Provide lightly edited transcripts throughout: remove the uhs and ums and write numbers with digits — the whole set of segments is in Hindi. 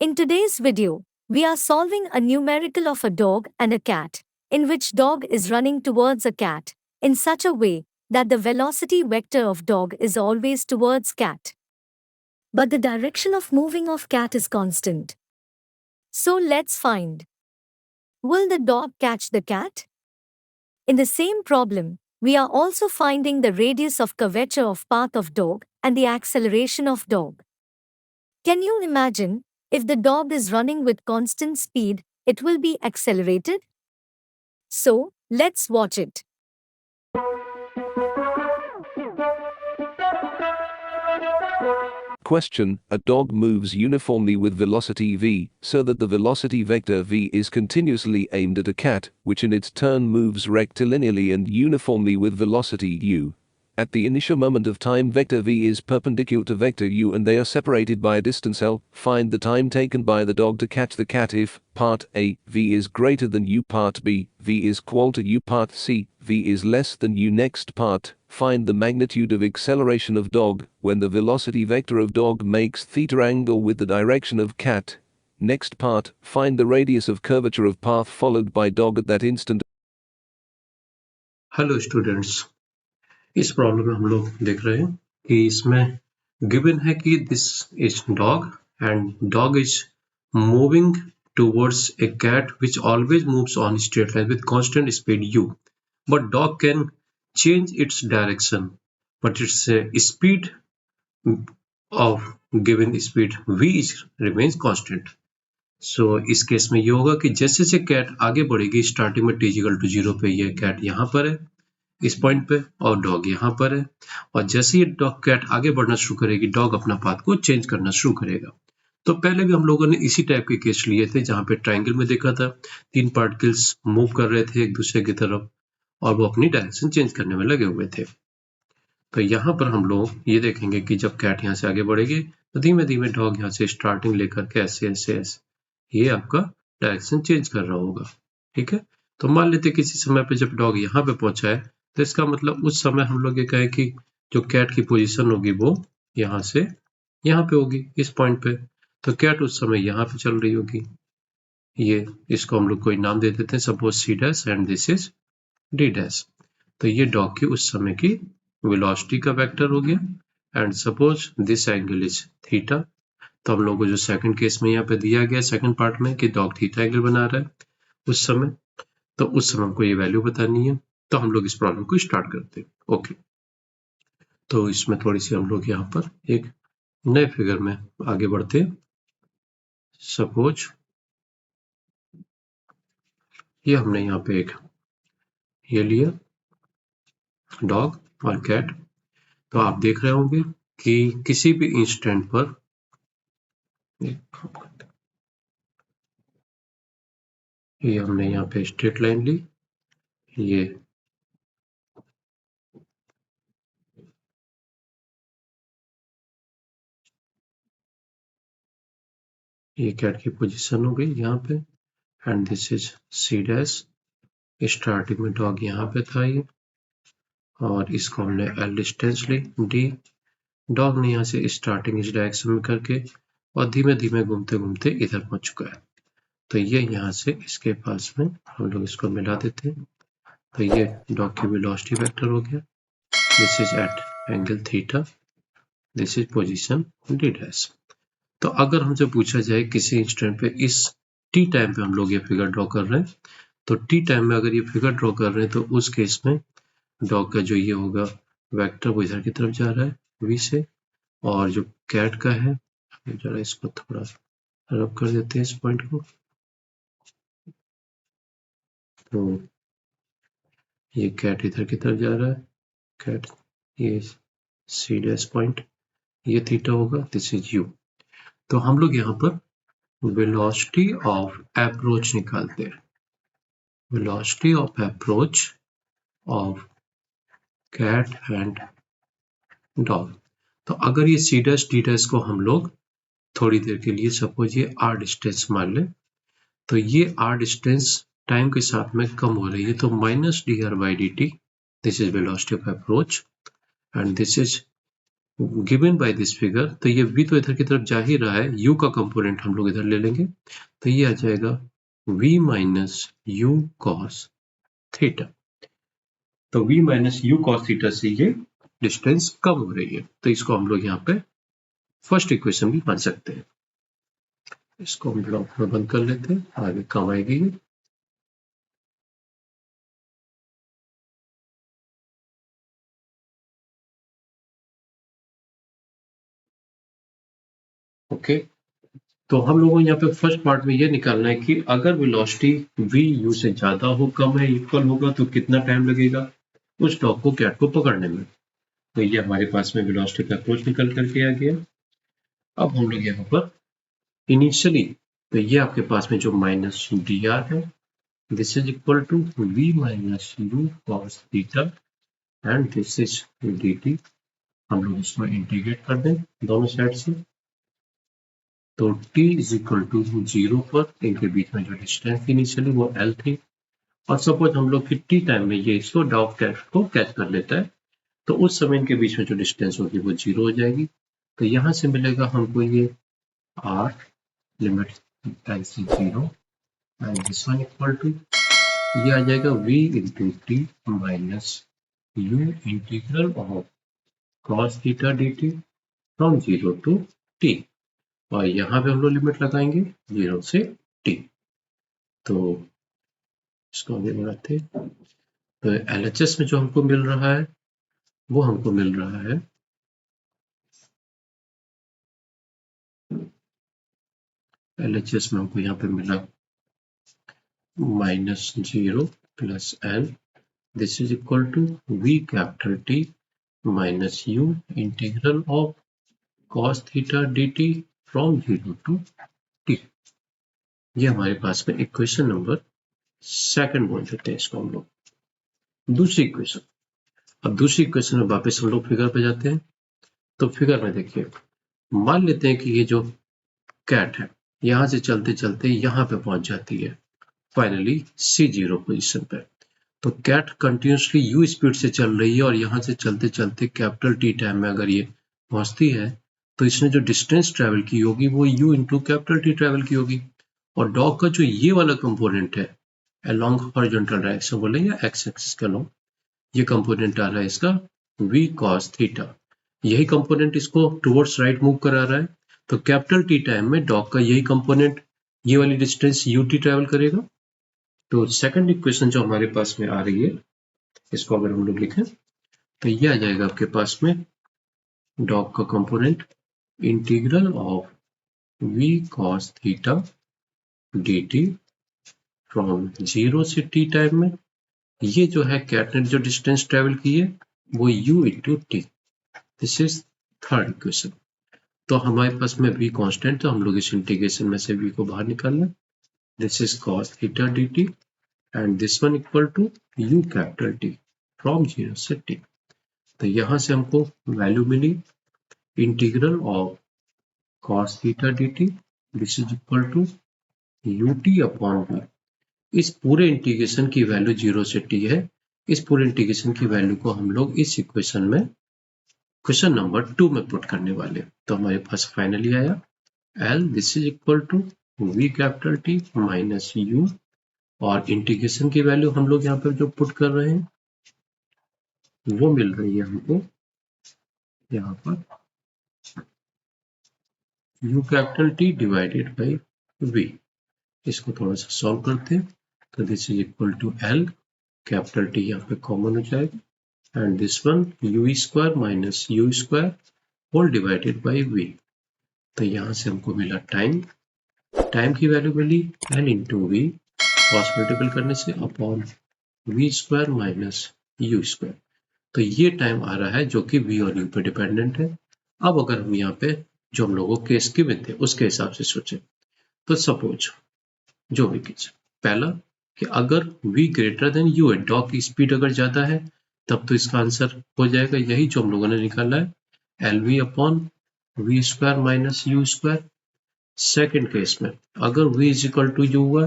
In today's video, we are solving a numerical of a dog and a cat, in which dog is running towards a cat, in such a way that the velocity vector of dog is always towards cat. But the direction of moving of cat is constant. So let's find. Will the dog catch the cat? In the same problem, we are also finding the radius of curvature of path of dog and the acceleration of dog. Can you imagine, if the dog is running with constant speed, it will be accelerated? So, let's watch it. Question: a dog moves uniformly with velocity v, so that the velocity vector v is continuously aimed at a cat, which in its turn moves rectilinearly and uniformly with velocity u. At the initial moment of time, vector v is perpendicular to vector u and they are separated by a distance l. Find the time taken by the dog to catch the cat if part A, v is greater than u, part B, v is equal to u, part C, v is less than u. Next part, find the magnitude of acceleration of dog when the velocity vector of dog makes theta angle with the direction of cat. Next part, find the radius of curvature of path followed by dog at that instant. Hello students, इस प्रॉब्लम में हम लोग देख रहे हैं कि इसमें गिवन है कि this is dog and dog is moving towards a cat which always moves on straight line with constant speed u, but dog can change its direction, but its speed of given speed v remains constant. So इस केस में ये होगा कि जैसे जैसे कैट आगे बढ़ेगी, स्टार्टिंग में t = 0 पे ये कैट यहाँ पर है इस पॉइंट पे और डॉग यहाँ पर है, और जैसे ही डॉग कैट आगे बढ़ना शुरू करेगी, डॉग अपना पाथ को चेंज करना शुरू करेगा। तो पहले भी हम लोगों ने इसी टाइप के केस लिए थे, जहां पे ट्रायंगल में देखा था 3 पार्टिकल्स मूव कर रहे थे एक दूसरे की तरफ और वो अपनी डायरेक्शन चेंज करने में लगे हुए थे। तो यहाँ पर हम लोग ये देखेंगे कि जब कैट यहाँ से आगे बढ़ेगी तो धीमे धीमे डॉग यहाँ से स्टार्टिंग लेकर के ऐसे ऐसे ऐसे ये आपका डायरेक्शन चेंज कर रहा होगा। ठीक है, तो मान लेते किसी समय पे जब डॉग यहाँ पे पहुंचा है, तो इसका मतलब उस समय हम लोग ये कहें कि जो कैट की पोजीशन होगी वो यहाँ से यहाँ पे होगी इस पॉइंट पे। तो कैट उस समय यहाँ पे चल रही होगी, ये इसको हम लोग कोई नाम दे देते हैं, suppose C dash and this is D dash. तो ये डॉग की उस समय की वेलोसिटी का वेक्टर हो गया and suppose this angle is theta. तो हम लोग को जो सेकंड केस में यहाँ पे दिया गया सेकंड पार्ट में कि डॉग थीटा एंगल बना रहा है उस समय, तो उस समय हमको ये वैल्यू बतानी है। तो हम लोग इस प्रॉब्लम को स्टार्ट करते हैं। ओके, तो इसमें थोड़ी सी हम लोग यहाँ पर एक नए फिगर में आगे बढ़ते हैं। सपोज ये हमने यहाँ पे एक ये लिया डॉग और कैट। तो आप देख रहे होंगे कि किसी भी इंस्टेंट पर ये हमने यहाँ पे स्ट्रेट लाइन ली, ये कैट की पोजीशन हो गई यहाँ पे and this is C dash. Starting में डॉग यहाँ पे था ये, और इसको हमने एल डिस्टेंस ली डी। डॉग ने यहाँ से स्टार्टिंग इस डायरेक्शन में करके और धीमे धीमे घूमते घूमते इधर पहुंच चुका है। तो ये यहाँ से इसके पास में हम लोग इसको मिला देते हैं। तो ये डॉग की वेलोसिटी वेक्टर हो गया, this is at angle theta, this is position D dash. तो अगर हमसे पूछा जाए किसी इंस्टेंट पे इस टी टाइम पे हम लोग ये फिगर ड्रॉ कर रहे हैं, तो टी टाइम में अगर ये फिगर ड्रॉ कर रहे हैं तो उस केस में डॉग का जो ये होगा वेक्टर वो इधर की तरफ जा रहा है वी से, और जो कैट का है जरा इसको थोड़ा रब कर देते हैं इस पॉइंट को। तो ये कैट इधर की तरफ जा रहा है, कैट ये सी डैश पॉइंट ये थीटा होगा, दिस इज यू। तो हम लोग यहाँ पर वेलोसिटी ऑफ अप्रोच निकालते हैं, velocity of approach of cat and dog. तो अगर ये सी डैश डी डैश को हम लोग थोड़ी देर के लिए सपोज ये आर डिस्टेंस मान लें, तो ये आर डिस्टेंस टाइम के साथ में कम हो रही है, तो minus d R by D T, this is velocity of approach and this is given by this figure, तो ये v तो इधर की तरफ जा ही रहा है, u का कंपोनेंट हम लोग इधर ले लेंगे, तो ये आ जाएगा v minus u cos theta. तो v minus u cos theta से ये डिस्टेंस कम हो रही है, तो इसको हम लोग यहाँ पे फर्स्ट इक्वेशन भी मान सकते हैं। इसको हम ब्लॉक में बंद कर लेते हैं, आगे काम आएगी। ओके, तो हम लोगों को यहाँ पे फर्स्ट पार्ट में ये निकालना है कि अगर वेलोसिटी v u से ज्यादा हो, कम है, इक्वल होगा, तो कितना टाइम लगेगा उस डॉग को, कैट को पकड़ने में। तो ये हमारे पास में वेलोसिटी का अप्रोच निकल करके आ गया। अब हम लोग यहाँ पर इनिशियली, तो ये आपके पास में जो माइनस डी आर है, this is equal to v minus u cos theta and this is dt। हम लोग इसको इंटीग्रेट कर दें दोनों साइड से, तो t इज इक्वल टू 0 पर इनके बीच में जो डिस्टेंस इनिशियली वो l थी, और सपोज हम लोग कि t टाइम में ये इसको डॉग कैट को कैच कर लेता है, तो उस समय इनके बीच में जो डिस्टेंस होगी वो 0 हो जाएगी। तो यहाँ से मिलेगा हमको ये r लिमिट l से 0 and this one equal to, ये आ जाएगा v into t minus u integral of cos theta dt from 0 to t, और यहाँ पे हम लोग लिमिट लगाएंगे 0 से t। तो इसको आगे बढ़ाते हैं, तो LHS में जो हमको मिल रहा है वो हमको मिल रहा है LHS में हमको यहाँ पे मिला minus 0 plus l, this is equal to v capital T minus u integral of cos theta dt from 0 to t। ये हमारे पास में इक्वेशन नंबर सेकंड बोल देते हैं इसको हम लोग। दूसरी इक्वेशन, अब दूसरी इक्वेशन में वापस हम लोग फिगर पे जाते हैं। तो फिगर में देखिए, मान लेते हैं कि ये जो कैट है यहां से चलते चलते यहाँ पे पहुंच जाती है फाइनली C0 पोजीशन पे। तो कैट कंटिन्यूसली u स्पीड से चल रही है, और यहाँ से चलते चलते कैपिटल T टाइम में अगर ये पहुंचती है, तो इसने जो डिस्टेंस ट्रेवल की होगी वो u into capital T travel की होगी। और डॉग का जो ये वाला कंपोनेंट है अलोंग हॉरिजॉन्टल डायरेक्शन बोले या एक्स एक्सिस के अलोंग, ये कंपोनेंट आ रहा है इसका v cos थीटा, यही कंपोनेंट इसको टुवर्ड्स राइट मूव करा रहा है। तो कैपिटल T टाइम में डॉग का यही कंपोनेंट ये वाली डिस्टेंस ut ट्रेवल करेगा। तो सेकंड इक्वेशन जो हमारे पास में आ रही है, इसको अगर हम लोग लिखें तो ये आ जाएगा आपके पास में डॉग का component integral of v cos theta dt from 0 से t टाइम में, ये जो है कैट ने जो डिस्टेंस ट्रेवल की है वो u into T. This is third equation. तो हमारे पास में v कांस्टेंट, तो हम लोग इस इंटीग्रेशन में से v को बाहर निकाल लें, this is cos theta dt and this one equal to u capital T from 0 से t। तो यहाँ से हमको वैल्यू मिली integral of cos theta dt, this is equal to ut upon v। इस पूरे इंटीग्रेशन की वैल्यू 0 से t है, इस पूरे इंटीग्रेशन की वैल्यू को हम लोग इस इक्वेशन में क्वेश्चन नंबर 2 में पुट करने वाले। तो हमारे पास फाइनली आया L, this is equal to v capital T minus u, और इंटीग्रेशन की वैल्यू हम लोग यहाँ पर जो पुट कर रहे हैं वो मिल रही है हमको यहाँ पर u capital T divided by v। इसको थोड़ा सा सॉल्व करते हैं, तो this is equal to L capital T यहाँ पे कॉमन हो जाएगा and this one u square minus u square whole divided by v। तो यहाँ से हमको मिला टाइम, टाइम की वैल्यू मिली n into v, cross multiple करने से upon v square minus u square. तो ये टाइम आ रहा है जो कि v और u पे डिपेंडेंट है। अब अगर हम यहाँ पे जो हम लोगों केस गिवन थे उसके हिसाब से सोचे, तो सपोज जो भी केस, पहला कि अगर v ग्रेटर देन u है, डॉग की स्पीड अगर ज्यादा है, तब तो इसका आंसर हो जाएगा यही जो हम लोगों ने निकाला है LV upon v square minus u square. Second case में अगर v is equal to u हुआ,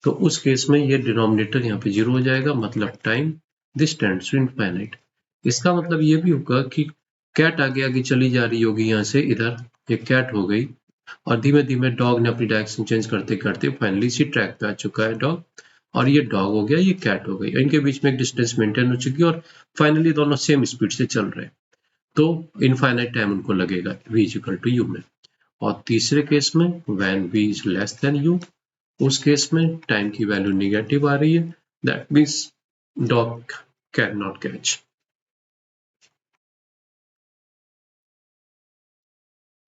तो उस केस में ये डिनोमिनेटर यहाँ पे 0 हो जाएगा, मतलब time this tends to infinite. इसका मतलब ये भी होगा कि कैट आगे आगे चली जा रही होगी यहाँ से इधर, ये कैट हो गई और धीमे धीमे डॉग ने अपनी डायरेक्शन चेंज करते करते फाइनली इसी ट्रैक पे आ चुका है डॉग, और ये डॉग हो गया, ये कैट हो गई। इनके बीच में एक डिस्टेंस मेंटेन हो चुकी है और फाइनली दोनों सेम स्पीड से चल रहे हैं, तो इनफाइनाइट टाइम उनको लगेगा v इक्वल टू यू में। और तीसरे केस में when v is less than u, उस केस में टाइम की वैल्यू निगेटिव आ रही है, that means dog can not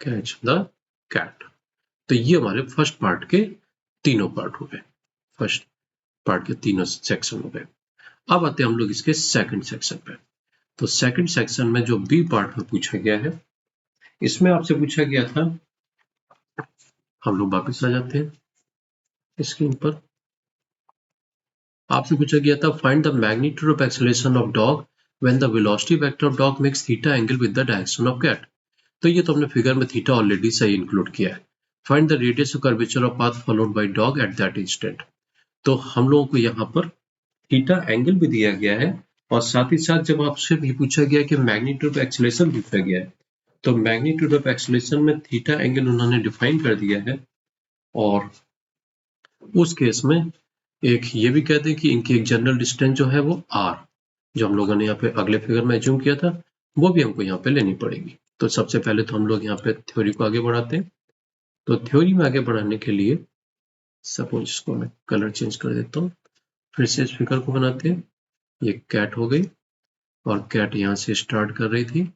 catch the cat. तो ये हमारे फर्स्ट पार्ट के तीनों पार्ट हो गए, फर्स्ट पार्ट के तीनों सेक्शन हो गए। अब आते हैं हम लोग इसके सेकंड सेक्शन पे। तो सेकंड सेक्शन में जो बी पार्ट में पूछा गया है, इसमें आपसे पूछा गया था, हम लोग वापस आ जाते हैं स्क्रीन पर, आपसे पूछा गया था find the magnitude of acceleration of dog when the velocity vector of dog makes theta angle with the direction of cat. तो ये तो हमने फिगर में थीटा ऑलरेडी सही इंक्लूड किया है। Find the radius of curvature of path followed by dog eight that instant. तो हम लोगों को यहाँ पर थीटा एंगल भी दिया गया है और साथ ही साथ जब आपसे भी पूछा गया कि मैग्नीट्यूड ऑफ एक्सेलरेशन पूछा गया है, तो मैग्नीट्यूड ऑफ एक्सेलरेशन में थीटा एंगल उन्होंने डिफाइन कर दिया है। और उस केस में एक ये भी कहते हैं कि इनकी एक जनरल डिस्टेंस जो है वो r, जो हम लोगों ने यहाँ पे अगले फिगर में एज्यूम किया था, वो भी हमको यहाँ पे लेनी पड़ेगी। तो सबसे पहले तो हम लोग यहाँ पे थ्योरी को आगे बढ़ाते हैं। तो थ्योरी में आगे बढ़ाने के लिए सपोज इसको मैं कलर चेंज कर देता हूँ, फिर से इस फिगर को बनाते हैं। ये कैट हो गई और कैट यहाँ से स्टार्ट कर रही थी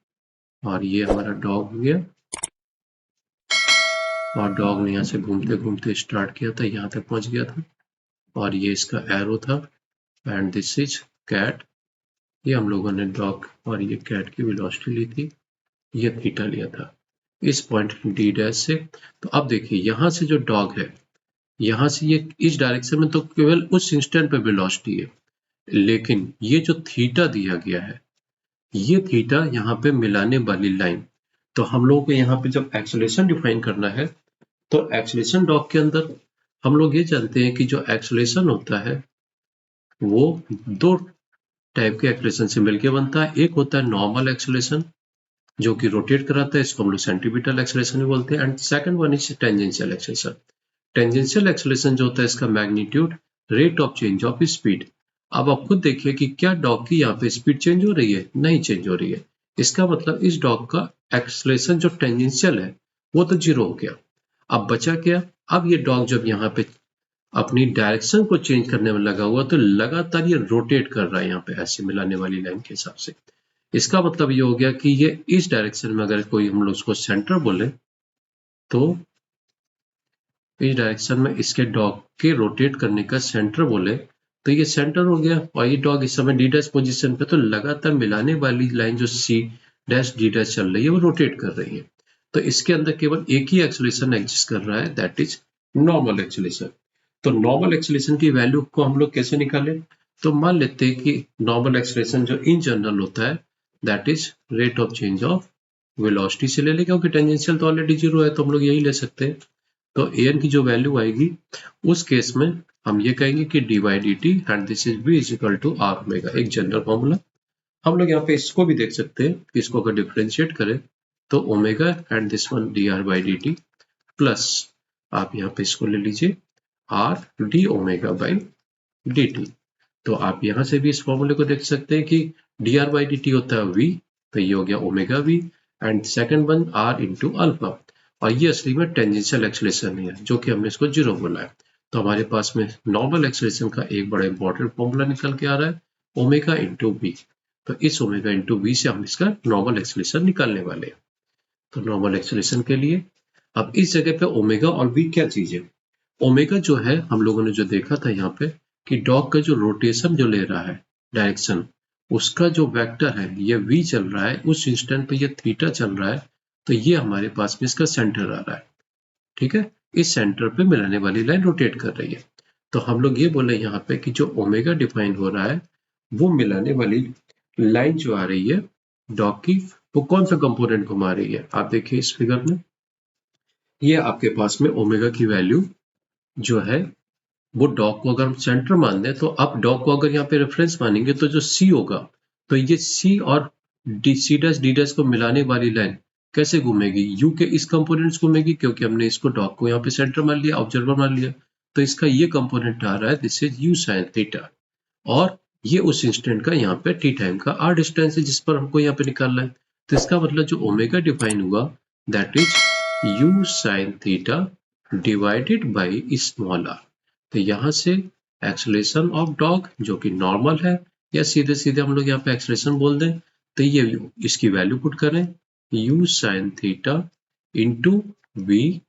और ये हमारा डॉग हो गया और डॉग ने यहाँ से घूमते घूमते स्टार्ट किया था, यहाँ तक पहुंच गया था और ये इसका एरो था एंड दिस इज कैट। ये हम लोगों ने डॉग और ये कैट की वेलोसिटी ली थी, ये थीटा लिया था इस पॉइंट डी डैश से। तो अब देखिए यहाँ से जो डॉग है, यहाँ से ये इस डायरेक्शन में तो केवल उस इंस्टेंट पे वेलोसिटी है, लेकिन ये जो थीटा दिया गया है, ये थीटा यहाँ पे मिलाने वाली लाइन। तो हम लोगों को यहाँ पे जब एक्सेलरेशन डिफाइन करना है, तो एक्सेलरेशन डॉग के अंदर हम लोग ये जानते हैं कि जो एक्सेलरेशन होता है वो दो टाइप के एक्सेलरेशन से मिलकर बनता है। एक होता है नॉर्मल एक्सेलरेशन जो कि रोटेट कराता है, इसको हम लोग सेंट्रीपिटल एक्सेलरेशन भी बोलते हैं, and second one is tangential acceleration. Tangential acceleration जो होता है इसका magnitude rate of change of speed. अब आप खुद देखिए कि क्या डॉग की यहाँ पे स्पीड चेंज हो रही है, नहीं चेंज हो रही है। इसका मतलब इस डॉग का एक्सेलरेशन जो टेंजेंशियल है वो तो जीरो हो गया। अब बचा क्या, अब ये डॉग जब यहाँ पे अपनी डायरेक्शन को चेंज करने में लगा हुआ तो लगातार ये रोटेट कर रहा है यहाँ पे ऐसे मिलाने वाली लाइन के हिसाब से। इसका मतलब ये हो गया कि ये इस डायरेक्शन में अगर कोई हम लोग उसको सेंटर बोले, तो इस डायरेक्शन में इसके डॉग के रोटेट करने का सेंटर बोले तो ये सेंटर हो गया और ये डॉग इस समय डी डैश पोजीशन पे, तो लगातार मिलाने वाली लाइन जो सी डैश डी डैश चल रही है वो रोटेट कर रही है। तो इसके अंदर केवल एक ही एक्सेलरेशन एग्जिस्ट कर रहा है, दैट इज नॉर्मल एक्सेलरेशन। तो नॉर्मल एक्सेलरेशन की वैल्यू को हम लोग कैसे निकालें, तो मान लेते हैं कि नॉर्मल एक्सेलरेशन जो इन जनरल होता है that is rate of change of velocity से ले लें, क्योंकि टेंजेंशियल तो ऑलरेडी जीरो है तो हम लोग यही ले सकते हैं। तो an की जो वैल्यू आएगी उस केस में हम ये कहेंगे कि dy dt and this is v is equal to r omega, एक जनरल फॉर्मूला। हम लोग यहाँ पे इसको भी देख सकते हैं कि इसको अगर डिफरेंशिएट करें तो omega and this one dr by dt plus आप यहाँ पे इसको ले लीजिए r d omega by dt। तो आप यहाँ से भी इस फॉर्मूले को देख सकते हैं कि dr by dt होता है v, तो ये हो गया omega v and second one r into alpha, और ये असली में टेंजेंशियल एक्सेलरेशन है जो कि हमने इसको जीरो बोला है। तो हमारे पास में नॉर्मल एक्सेलरेशन का एक बड़ा इंपॉर्टेंट फॉर्मूला निकल के आ रहा है ओमेगा इंटू वी। तो इस ओमेगा इंटू वी से हम इसका नॉर्मल एक्सेलरेशन निकालने वाले हैं। तो नॉर्मल एक्सेलरेशन के लिए अब इस जगह पे ओमेगा और वी क्या चीज है, ओमेगा जो है हम लोगों ने जो देखा था यहाँ पे कि डॉग का जो रोटेशन जो ले रहा है डायरेक्शन, उसका जो वेक्टर है ये v चल रहा है, उस इंस्टेंट पे ये थीटा चल रहा है, तो ये हमारे पास में इसका सेंटर आ रहा है। ठीक है, इस सेंटर पे मिलाने वाली लाइन रोटेट कर रही है। तो हम लोग ये बोले यहाँ पे कि जो ओमेगा डिफाइन हो रहा है वो मिलाने वाली लाइन जो आ रही है डॉग की, वो कौन सा कंपोनेंट घुमा रही है। आप देखिए इस फिगर में ये आपके पास में ओमेगा की वैल्यू जो है वो डॉग को अगर हम सेंटर मान दें, तो अब डॉग को अगर यहाँ पे रेफरेंस मानेंगे तो जो सी होगा, तो ये सी और सी डैश डी डैश को मिलाने वाली लाइन कैसे घूमेगी, यू के इस कंपोनेंट्स घूमेगी, क्योंकि हमने इसको डॉग को यहाँ पे सेंटर मान लिया, ऑब्जर्वर मान लिया, तो इसका ये कंपोनेंट आ रहा है, this is u sine theta, और ये उस इंस्टेंट का यहाँ पे टी टाइम का आर डिस्टेंस है जिस पर हमको यहाँ पे निकालना है। तो इसका मतलब जो ओमेगा डिफाइन हुआ that is u sine theta divided by small r. तो यहाँ से एक्सेलरेशन ऑफ डॉग जो कि नॉर्मल है, या सीधे सीधे हम लोग यहाँ पे एक्सेलरेशन बोल दें, तो ये इसकी वैल्यू पुट करें u sine theta into v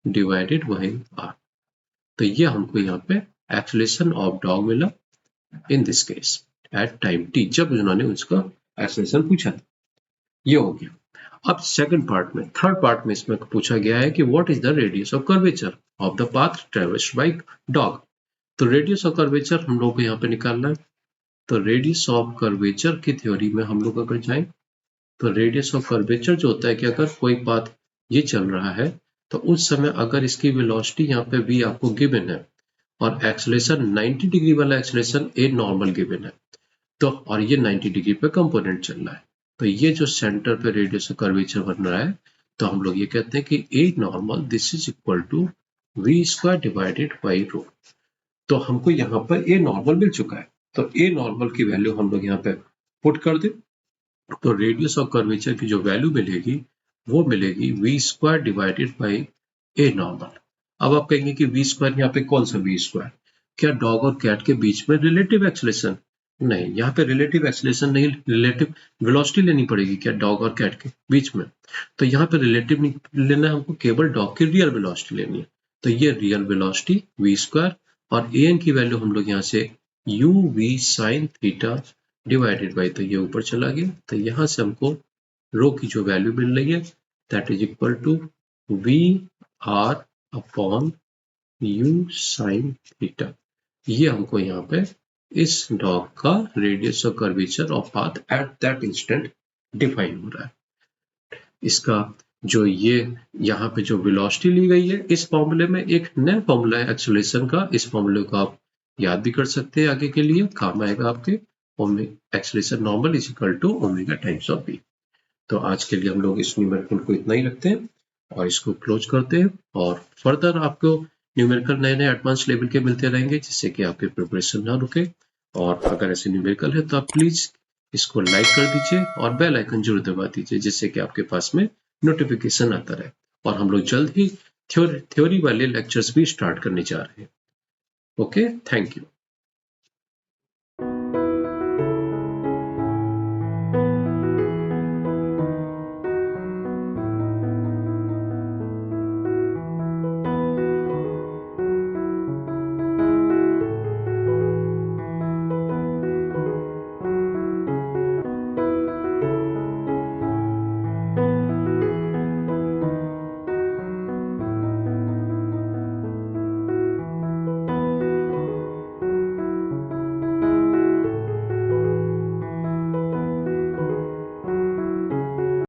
divided by r. तो ये हमको यहाँ पे एक्सेलरेशन ऑफ डॉग मिला in this case at time t, जब उन्होंने उसका एक्सेलरेशन पूछा था। ये हो गया। अब सेकंड पार्ट में, थर्ड पार्ट में इसमें पूछा गया है कि what is the radius of curvature of the path traversed by dog. तो रेडियस ऑफ कर्वेचर हम लोग को यहाँ पे निकालना है। तो रेडियस ऑफ कर्वेचर की थ्योरी में हम लोग अगर जाएं, तो रेडियस ऑफ कर्वेचर जो होता है कि अगर कोई पाथ ये चल रहा है, तो उस समय अगर इसकी वेलोसिटी यहाँ पे v आपको गिवन है और एक्सेलरेशन 90 डिग्री वाला एक्सेलरेशन ए नॉर्मल गिवन है, तो और ये 90 डिग्री पे कंपोनेंट चल रहा है, तो ये जो सेंटर पे रेडियस ऑफ कर्वेचर बन रहा है, तो हम लोग ये कहते हैं कि a normal this is equal to v square divided by rho. तो हमको यहाँ पर ए नॉर्मल मिल चुका है, तो ए नॉर्मल की वैल्यू हम लोग यहाँ पे पुट कर दें, तो रेडियस ऑफ कर्वेचर की जो वैल्यू मिलेगी वो मिलेगी v square divided by a normal. अब आप कहेंगे कि वी स्क्वायर यहाँ पे कौन सा वी स्क्वायर, क्या डॉग और कैट के बीच में रिलेटिव एक्सेलरेशन? नहीं, यहाँ पे रिलेटिव एक्सेलरेशन नहीं, रिलेटिव वेलोसिटी लेनी पड़ेगी क्या डॉग और कैट के बीच में। तो यहाँ पे रिलेटिव नहीं लेना है हमको, केवल डॉग की रियल वेलोसिटी लेनी है। तो ये रियल वेलोसिटी वी स्क्वायर और ए एन की वैल्यू हम लोग यहाँ से u v sine theta divided by, तो ये ऊपर चला गया, तो यहाँ से हमको रो की जो वैल्यू मिल रही है that is equal to v r upon u sine theta. ये हमको यहाँ पे इस डॉग का radius of curvature of path at that instant define हो रहा है। इसका जो ये यहाँ पे जो वेलोसिटी ली गई है इस फॉर्मूले में, एक नया फॉर्मूला है एक्सेलरेशन का, इस फॉर्मूले को आप याद भी कर सकते हैं, आगे के लिए काम आएगा आपके। Acceleration normal is equal to omega times of v। तो आज के लिए हम लोग इस न्यूमेरिकल को इतना ही रखते हैं और इसको क्लोज करते हैं, और फर्दर आपको न्यूमेरिकल नए नए एडवांस लेवल के मिलते रहेंगे जिससे कि आपकी प्रिपरेशन ना रुके। और अगर ऐसे न्यूमेरिकल है तो आप प्लीज इसको लाइक कर दीजिए और बेल आइकन जरूर दबा दीजिए जिससे कि आपके पास में नोटिफिकेशन आता रहे। और हम लोग जल्द ही थ्योरी वाले लेक्चर्स भी स्टार्ट करने जा रहे हैं। Okay, thank you.